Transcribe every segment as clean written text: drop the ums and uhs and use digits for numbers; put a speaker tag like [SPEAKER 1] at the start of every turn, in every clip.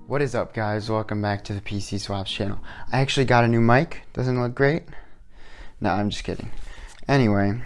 [SPEAKER 1] What is up, guys? Welcome back to the PC Swaps channel. I actually got a new mic. Doesn't it look great? No, I'm just kidding. Anyway,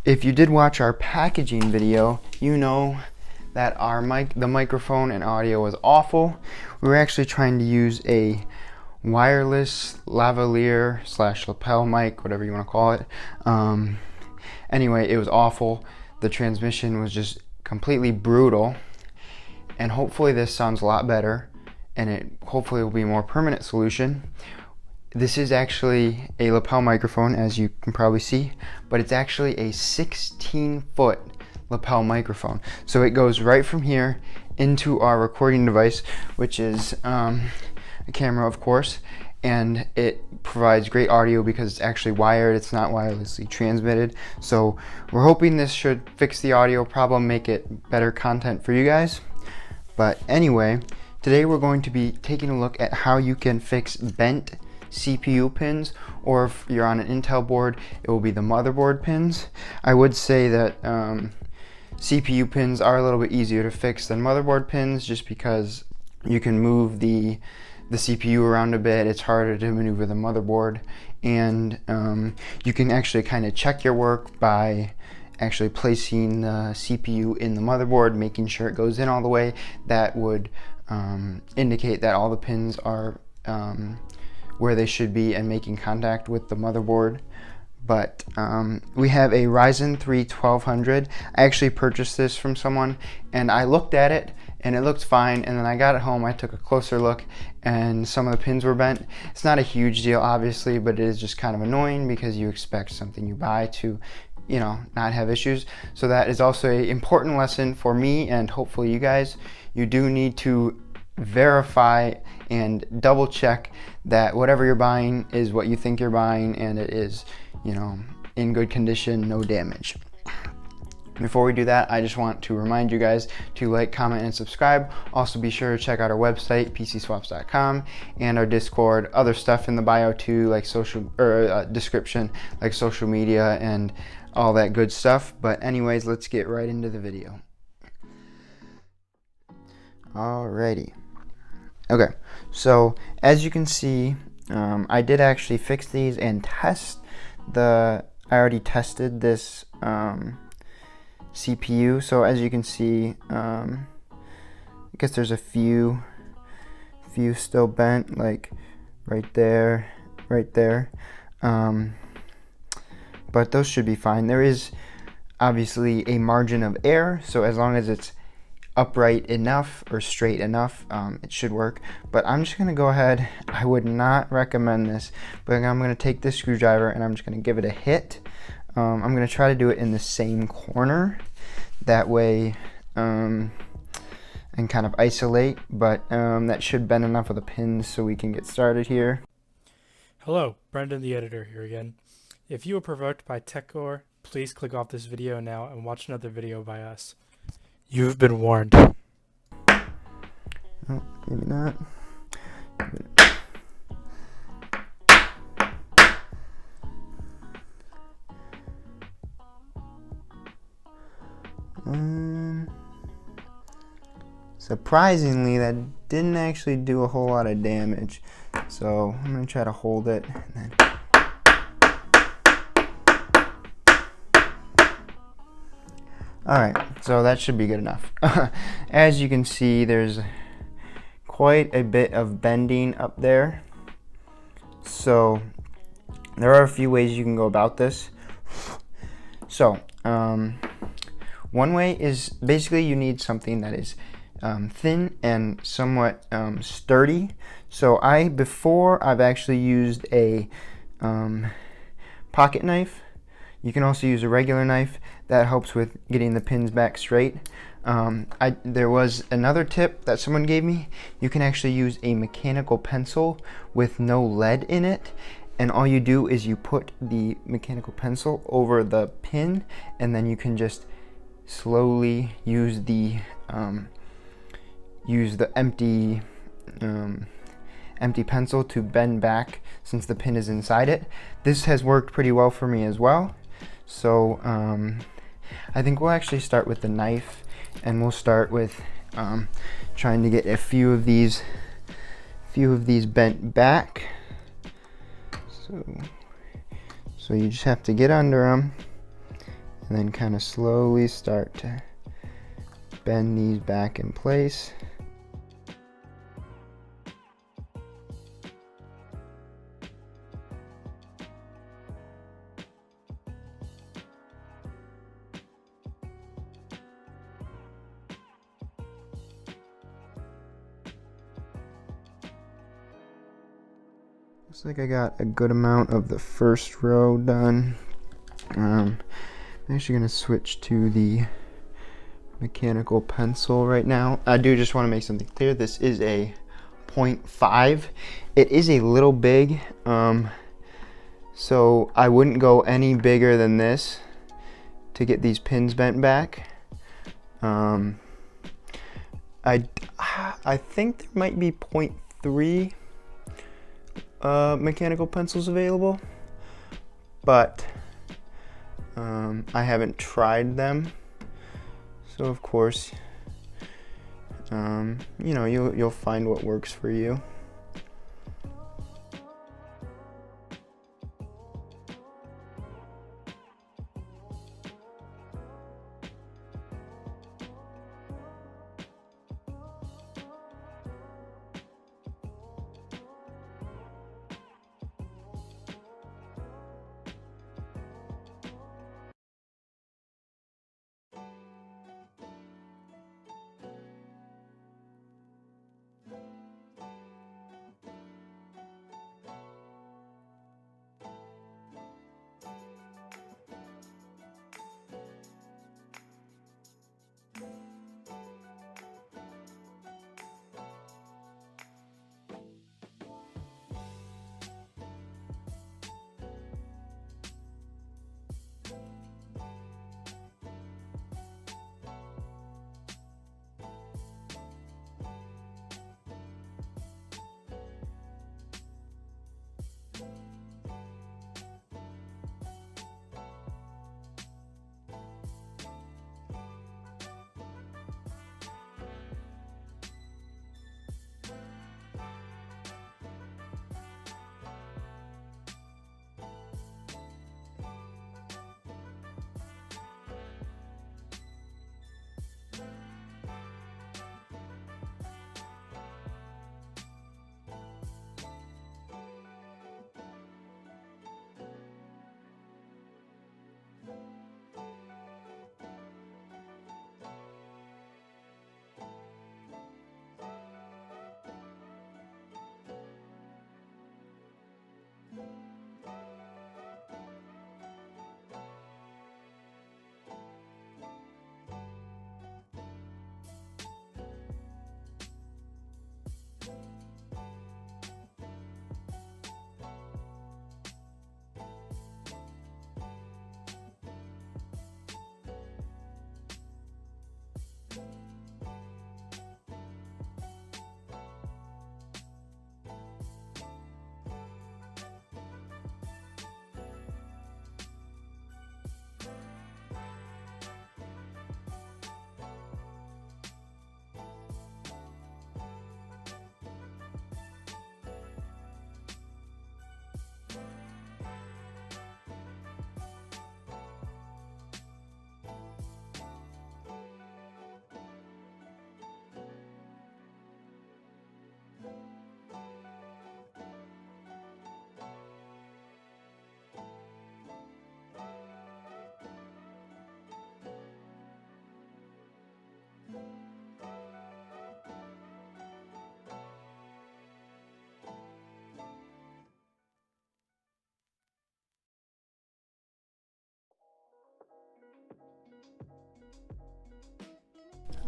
[SPEAKER 1] if you did watch our packaging video, you know that the microphone and audio was awful. We were actually trying to use a wireless lavalier / lapel mic, whatever you want to call it. Anyway, it was awful. The transmission was just completely brutal. And hopefully this sounds a lot better, and it hopefully will be a more permanent solution. This is actually a lapel microphone, as you can probably see, but it's actually a 16-foot lapel microphone. So it goes right from here into our recording device, which is a camera, of course, and it provides great audio because it's actually wired. It's not wirelessly transmitted. So we're hoping this should fix the audio problem, make it better content for you guys. But anyway, today we're going to be taking a look at how you can fix bent CPU pins, or if you're on an Intel board, it will be the motherboard pins. I would say that CPU pins are a little bit easier to fix than motherboard pins, just because you can move the CPU around a bit. It's harder to maneuver the motherboard, and you can actually kind of check your work by actually placing the CPU in the motherboard, making sure it goes in all the way. That would indicate that all the pins are where they should be and making contact with the motherboard. But we have a Ryzen 3 1200. I actually purchased this from someone, and I looked at it and it looked fine, and then I got it home, I took a closer look, and some of the pins were bent. It's not a huge deal, obviously, but it is just kind of annoying because you expect something you buy to, you know, not have issues. So that is also an important lesson for me, and hopefully you guys. You do need to verify and double check that whatever you're buying is what you think you're buying, and it is, you know, in good condition, no damage. Before we do that, I just want to remind you guys to like, comment, and subscribe. Also, be sure to check out our website, pcswaps.com, and our Discord. Other stuff in the bio too, like description, like social media and all that good stuff. But anyways, let's get right into the video. Alrighty. Okay, so as you can see, I did actually fix these and test I already tested this CPU. So as you can see, I guess there's a few still bent, like right there, but those should be fine. There is obviously a margin of error, so as long as it's upright enough or straight enough, it should work. But I'm just gonna go ahead. I would not recommend this, but I'm gonna take this screwdriver and I'm just gonna give it a hit. I'm gonna try to do it in the same corner, that way, and kind of isolate, but that should bend enough of the pins so we can get started here.
[SPEAKER 2] Hello, Brendan the editor here again. If you were provoked by TechCore, please click off this video now and watch another video by us. You've been warned.
[SPEAKER 1] Oh, maybe not. Surprisingly, that didn't actually do a whole lot of damage. So I'm gonna try to hold it and then. Alright, so that should be good enough. As you can see, there's quite a bit of bending up there. So there are a few ways you can go about this. So one way is basically you need something that is thin and somewhat sturdy. So before I've actually used a pocket knife. You can also use a regular knife. That helps with getting the pins back straight. There was another tip that someone gave me. You can actually use a mechanical pencil with no lead in it, and all you do is you put the mechanical pencil over the pin, and then you can just slowly use the empty pencil to bend back, since the pin is inside it. This has worked pretty well for me as well. So I think we'll actually start with the knife, and we'll start with Trying to get a few of these bent back. So you just have to get under them and then kind of slowly start to bend these back in place. Looks like I got a good amount of the first row done. I'm actually going to switch to the mechanical pencil right now. I do just want to make something clear. This is a 0.5. It is a little big, so I wouldn't go any bigger than this to get these pins bent back. I think there might be 0.3 mechanical pencils available, but I haven't tried them, so of course you know, you'll find what works for you.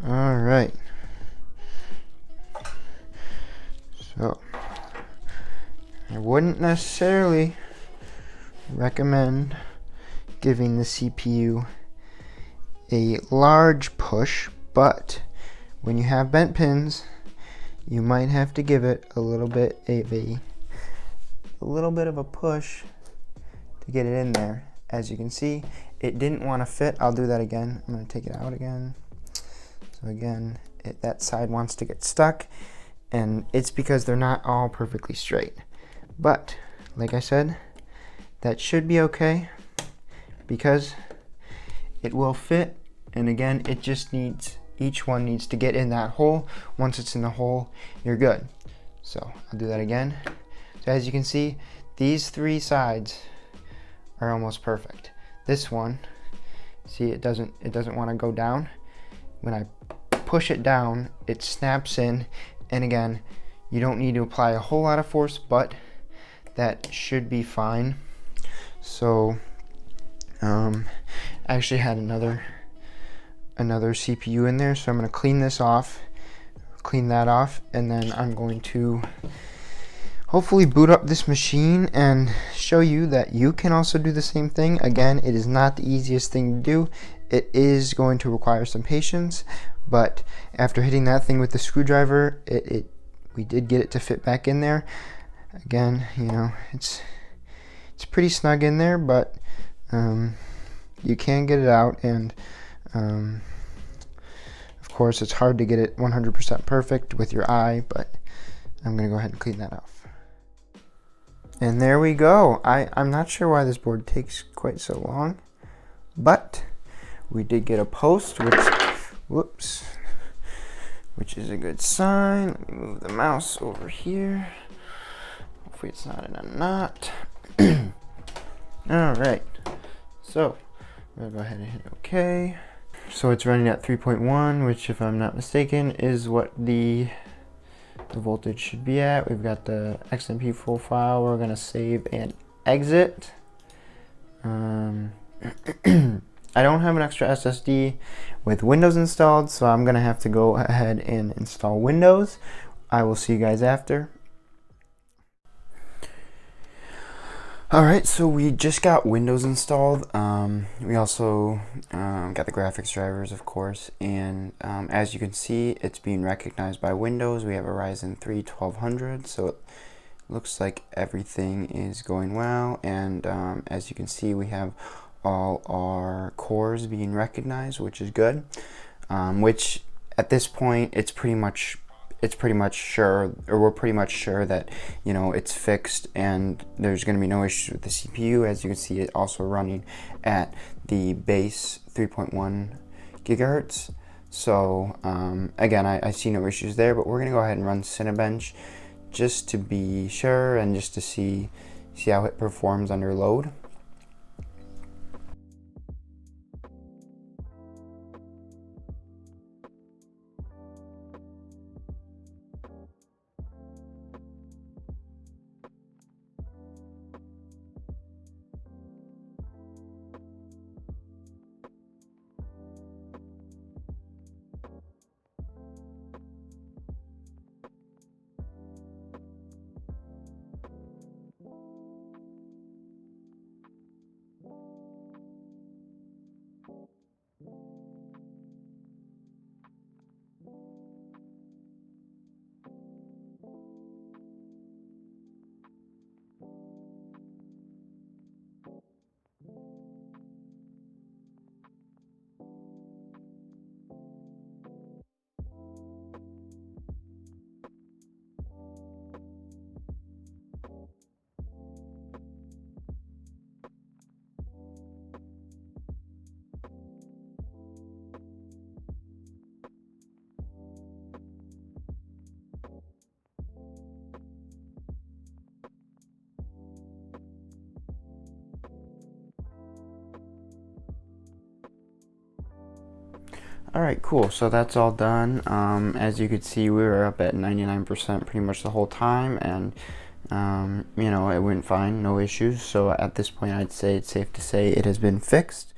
[SPEAKER 1] All right. So I wouldn't necessarily recommend giving the CPU a large push, but when you have bent pins, you might have to give it a little bit of a push to get it in there. As you can see, it didn't want to fit. I'll do that again. I'm going to take it out again. So again, that side wants to get stuck, and it's because they're not all perfectly straight. But like I said, that should be okay because it will fit. And again, it just needs, each one needs to get in that hole. Once it's in the hole, you're good. So I'll do that again. So as you can see, these three sides are almost perfect. This one, see, it doesn't want to go down. When I push it down, it snaps in, and again, you don't need to apply a whole lot of force, but that should be fine. So I actually had another CPU in there, so I'm going to clean this off, clean that off, and then I'm going to hopefully boot up this machine and show you that you can also do the same thing. Again, it is not the easiest thing to do. It is going to require some patience, but after hitting that thing with the screwdriver, we did get it to fit back in there. Again, you know, it's pretty snug in there, but you can get it out, and of course it's hard to get it 100% perfect with your eye, but I'm gonna go ahead and clean that off. And there we go. I'm not sure why this board takes quite so long, but we did get a post, which is a good sign. Let me move the mouse over here. Hopefully it's not in a knot. All right, so I'm gonna go ahead and hit OK. So it's running at 3.1, which, if I'm not mistaken, is what the voltage should be at. We've got the XMP profile. We're gonna save and exit. I don't have an extra SSD with Windows installed, so I'm gonna have to go ahead and install Windows. I will see you guys after. Alright, so we just got Windows installed. We also got the graphics drivers, of course, and as you can see, it's being recognized by Windows. We have a Ryzen 3 1200, so it looks like everything is going well, and as you can see, we have all our cores being recognized, which is good. Which at this point, it's pretty much sure, or we're pretty much sure that, you know, it's fixed and there's going to be no issues with the CPU. As you can see, it also running at the base 3.1 gigahertz. So again, I see no issues there, but we're going to go ahead and run Cinebench just to be sure and just to see how it performs under load. Alright, cool. So that's all done. As you could see, we were up at 99% pretty much the whole time, and you know, it went fine, no issues. So at this point, I'd say it's safe to say it has been fixed.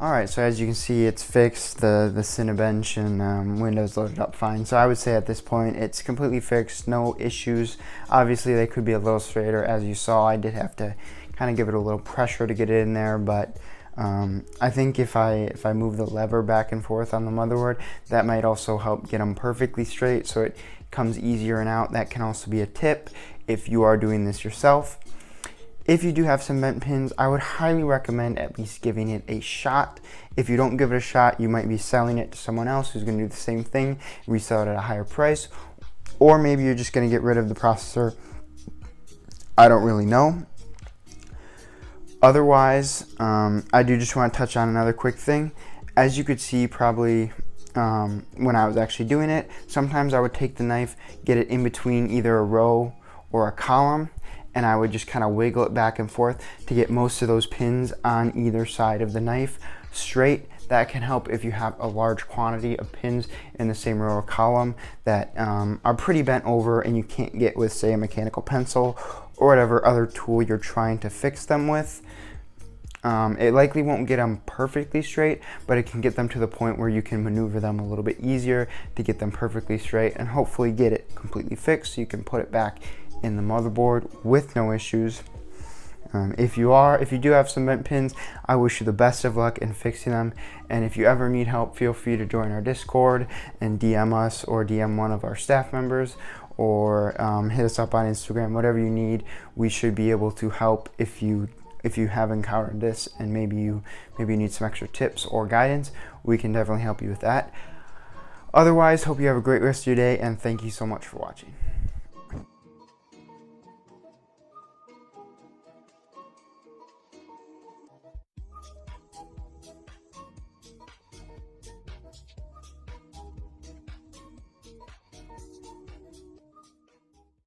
[SPEAKER 1] Alright, so as you can see, it's fixed. The Cinebench and Windows loaded up fine. So I would say at this point, it's completely fixed, no issues. Obviously, they could be a little straighter. As you saw, I did have to kind of give it a little pressure to get it in there, but I think if I move the lever back and forth on the motherboard, that might also help get them perfectly straight so it comes easier and out. That can also be a tip if you are doing this yourself. If you do have some bent pins, I would highly recommend at least giving it a shot. If you don't give it a shot, you might be selling it to someone else who's going to do the same thing, resell it at a higher price, or maybe you're just going to get rid of the processor. I don't really know. Otherwise, I do just want to touch on another quick thing. As you could see probably when I was actually doing it, sometimes I would take the knife, get it in between either a row or a column, and I would just kind of wiggle it back and forth to get most of those pins on either side of the knife straight. That can help if you have a large quantity of pins in the same row or column that are pretty bent over and you can't get with, say, a mechanical pencil or whatever other tool you're trying to fix them with. It likely won't get them perfectly straight, but it can get them to the point where you can maneuver them a little bit easier to get them perfectly straight and hopefully get it completely fixed so you can put it back in the motherboard with no issues. If you do have some bent pins, I wish you the best of luck in fixing them. And if you ever need help, feel free to join our Discord and DM us or DM one of our staff members, or hit us up on Instagram. Whatever you need, we should be able to help if you have encountered this and maybe you need some extra tips or guidance. We can definitely help you with that. Otherwise, hope you have a great rest of your day, and thank you so much for watching.